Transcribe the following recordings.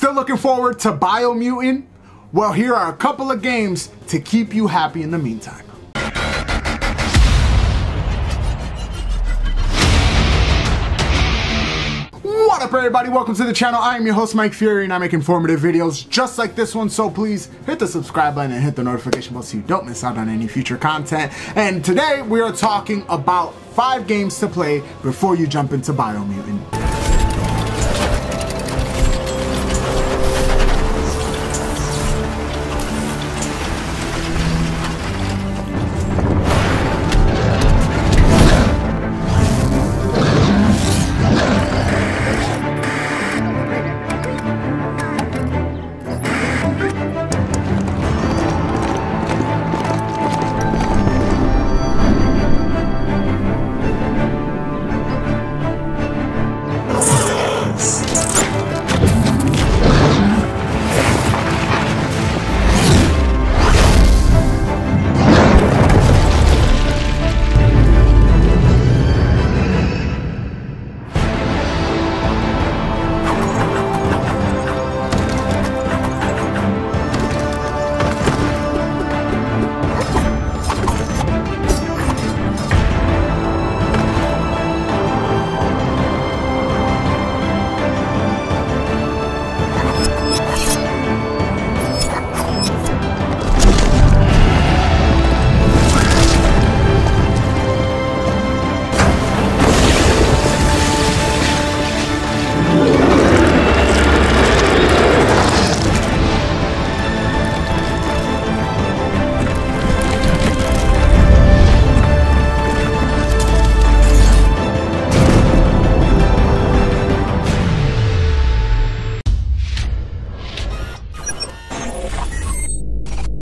Still looking forward to Biomutant? Well, here are a couple of games to keep you happy in the meantime. What up, everybody? Welcome to the channel. I am your host, Mike Fury, and I make informative videos just like this one, so please hit the subscribe button and hit the notification bell so you don't miss out on any future content. And today we are talking about 5 games to play before you jump into Biomutant.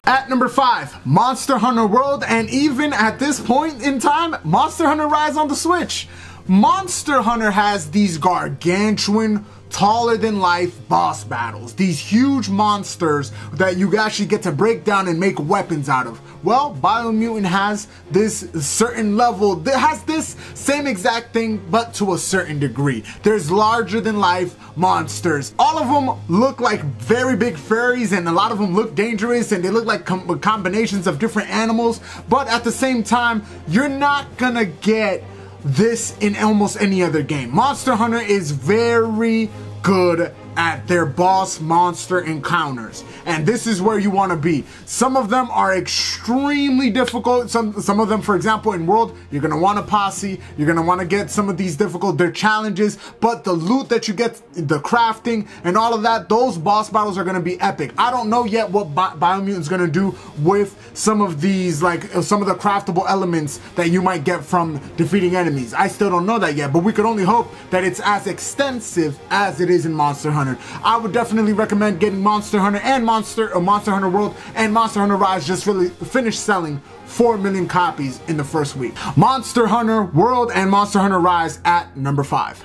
At number 5, Monster Hunter World, and even at this point in time, Monster Hunter Rise on the Switch. Monster Hunter has these gargantuan, taller than life boss battles, these huge monsters that you actually get to break down and make weapons out of. Well, Biomutant has this certain level that has this same exact thing, but to a certain degree. There's larger than life monsters. All of them look like very big furries, and a lot of them look dangerous, and they look like combinations of different animals, but at the same time, you're not gonna get this in almost any other game. Monster Hunter is very good at their boss monster encounters, and this is where you want to be. Some of them are extremely difficult. Some of them, for example, in World, you're gonna want a posse, you're gonna want to get some of these difficult, they're challenges, but the loot that you get, the crafting and all of that, those boss battles are gonna be epic. I don't know yet what Biomutant's gonna do with some of these, like some of the craftable elements that you might get from defeating enemies. I still don't know that yet, but we could only hope that it's as extensive as it is in Monster Hunter. I would definitely recommend getting Monster Hunter and Monster Hunter World and Monster Hunter Rise just really finished selling 4 million copies in the first week. Monster Hunter World and Monster Hunter Rise at number 5.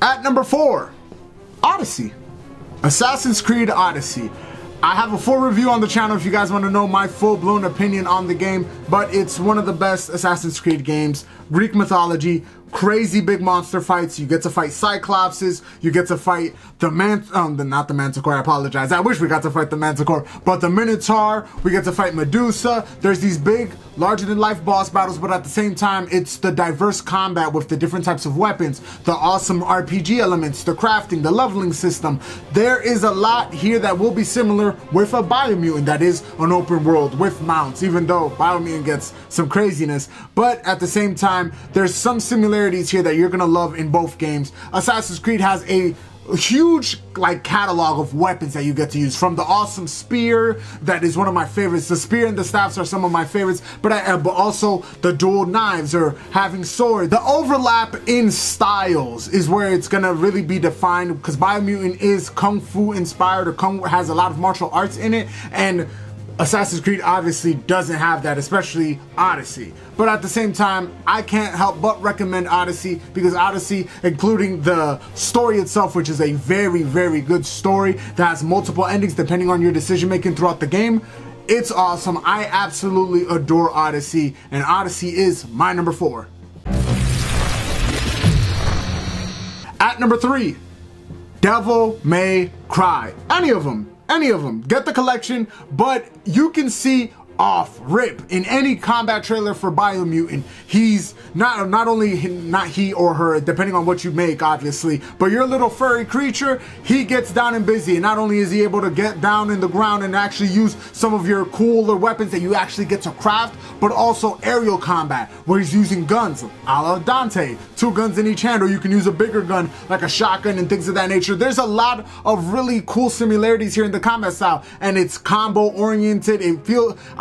At number 4, Odyssey. Assassin's Creed Odyssey. I have a full review on the channel if you guys want to know my full-blown opinion on the game, but it's one of the best Assassin's Creed games. Greek mythology, crazy big monster fights. You get to fight Cyclopses, you get to fight the not the Manticore, I apologize. I wish we got to fight the Manticore, but the Minotaur, we get to fight Medusa. There's these big, larger than life boss battles, but at the same time, it's the diverse combat with the different types of weapons, the awesome RPG elements, the crafting, the leveling system. There is a lot here that will be similar with a Biomutant that is an open world with mounts, even though Biomutant gets some craziness, but at the same time, there's some similarities here that you're gonna love in both games. Assassin's Creed has a huge catalog of weapons that you get to use, from the awesome spear that is one of my favorites. The spear and the staffs are some of my favorites, but also the dual knives or having sword. The overlap in styles is where it's gonna really be defined, because Biomutant is kung fu inspired, or has a lot of martial arts in it, and Assassin's Creed obviously doesn't have that, especially Odyssey. But at the same time, I can't help but recommend Odyssey, because Odyssey, including the story itself, which is a very, very good story that has multiple endings depending on your decision making throughout the game, it's awesome. I absolutely adore Odyssey, and Odyssey is my number 4. At number 3, Devil May Cry. Any of them. Get the collection, but you can see off rip in any combat trailer for Biomutant, he's not only he or her, depending on what you make, obviously, but your little furry creature, he gets down and busy. And not only is he able to get down in the ground and actually use some of your cooler weapons that you actually get to craft, but also aerial combat, where he's using guns, a la Dante, 2 guns in each hand, or you can use a bigger gun like a shotgun and things of that nature. There's a lot of really cool similarities here in the combat style, and it's combo oriented.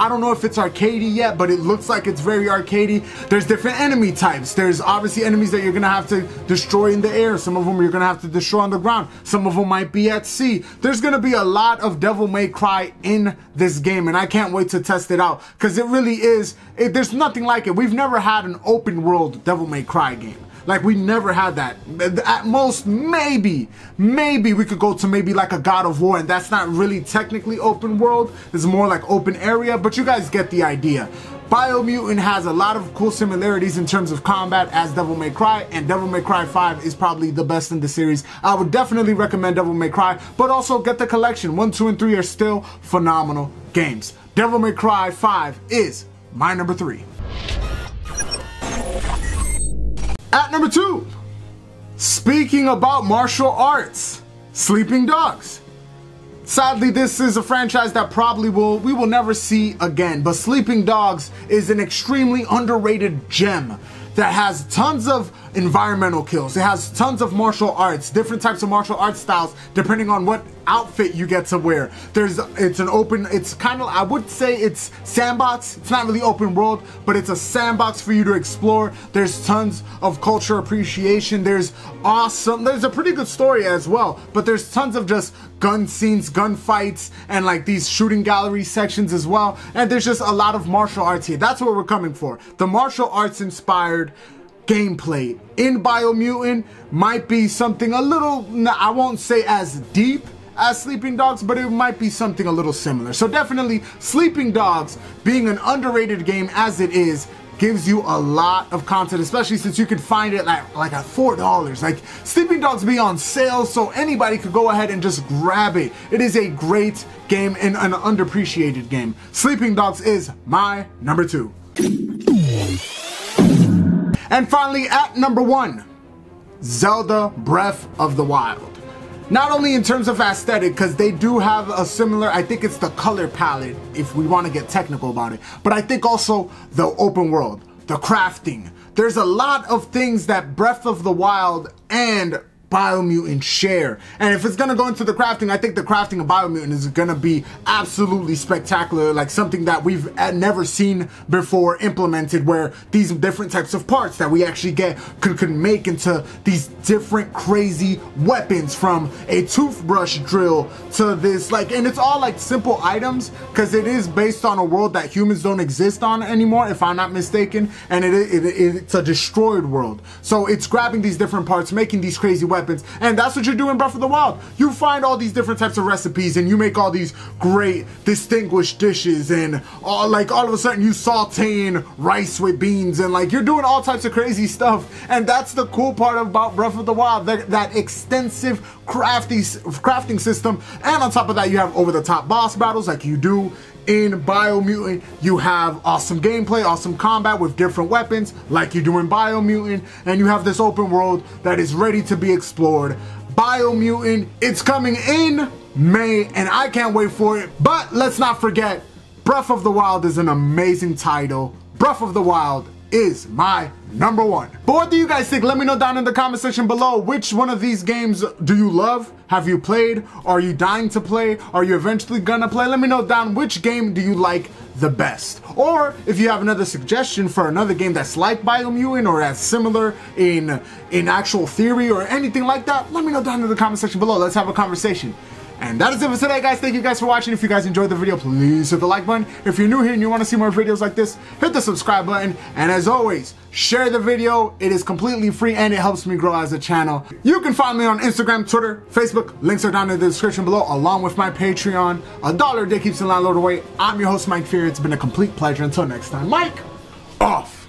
I don't know if it's arcadey yet, but it looks like it's very arcadey. There's different enemy types. There's obviously enemies that you're gonna have to destroy in the air. Some of them you're gonna have to destroy on the ground. Some of them might be at sea. There's gonna be a lot of Devil May Cry in this game, and I can't wait to test it out, because it really is, there's nothing like it. We've never had an open world Devil May Cry game. Like, we never had that. At most, maybe we could go to maybe like a God of War, and that's not really technically open world. It's more like open area, but you guys get the idea. Biomutant has a lot of cool similarities in terms of combat as Devil May Cry, and Devil May Cry 5 is probably the best in the series. I would definitely recommend Devil May Cry, but also get the collection. 1, 2, and 3 are still phenomenal games. Devil May Cry 5 is my number 3. At number 2, speaking about martial arts, Sleeping Dogs. Sadly, this is a franchise that probably we will never see again, but Sleeping Dogs is an extremely underrated gem that has tons of environmental kills. It has tons of martial arts, different types of martial arts styles, depending on what outfit you get to wear. It's kind of, I would say it's sandbox. It's not really open world, but it's a sandbox for you to explore. There's tons of culture appreciation. There's a pretty good story as well, but there's tons of just gun scenes, gun fights, and like these shooting gallery sections as well. And there's just a lot of martial arts here. That's what we're coming for. The martial arts inspired gameplay in Biomutant might be something a little, I won't say as deep as Sleeping Dogs, but it might be something a little similar. So definitely Sleeping Dogs, being an underrated game as it is, gives you a lot of content, especially since you can find it like at $4. Like, Sleeping Dogs be on sale, so anybody could go ahead and just grab it. It is a great game and an underappreciated game. Sleeping Dogs is my number 2. And finally, at number 1, Zelda Breath of the Wild. Not only in terms of aesthetic, because they do have a similar, I think it's the color palette, if we want to get technical about it, but I think also the open world, the crafting. There's a lot of things that Breath of the Wild and Biomutant share. And if it's gonna go into the crafting, I think the crafting of Biomutant is gonna be absolutely spectacular, like something that we've never seen before implemented, where these different types of parts that we actually get could make into these different crazy weapons, from a toothbrush drill to this, like, and it's all like simple items, because it is based on a world that humans don't exist on anymore, if I'm not mistaken, and it's a destroyed world. So it's grabbing these different parts, making these crazy weapons, and that's what you do in Breath of the Wild. You find all these different types of recipes, and you make all these great distinguished dishes, and all of a sudden you sauteing rice with beans, and like you're doing all types of crazy stuff. And that's the cool part about Breath of the Wild, that extensive crafting system. And on top of that, you have over-the-top boss battles like you do in Biomutant. You have awesome gameplay, awesome combat with different weapons like you do in Biomutant, and you have this open world that is ready to be explored. Biomutant, it's coming in May, and I can't wait for it. But let's not forget, Breath of the Wild is an amazing title. Breath of the Wild is my number 1. But what do you guys think? Let me know down in the comment section below. Which one of these games do you love? Have you played? Are you dying to play? Are you eventually gonna play? Let me know down which game do you like the best. Or if you have another suggestion for another game that's like Biomutant or as similar in actual theory or anything like that, let me know down in the comment section below. Let's have a conversation. And that is it for today, guys. Thank you guys for watching. If you guys enjoyed the video, please hit the like button. If you're new here and you want to see more videos like this, hit the subscribe button. And as always, share the video. It is completely free and it helps me grow as a channel. You can find me on Instagram, Twitter, Facebook. Links are down in the description below, along with my Patreon. $1 a day keeps the landlord away. I'm your host, Mike Fear. It's been a complete pleasure. Until next time, Mike, off.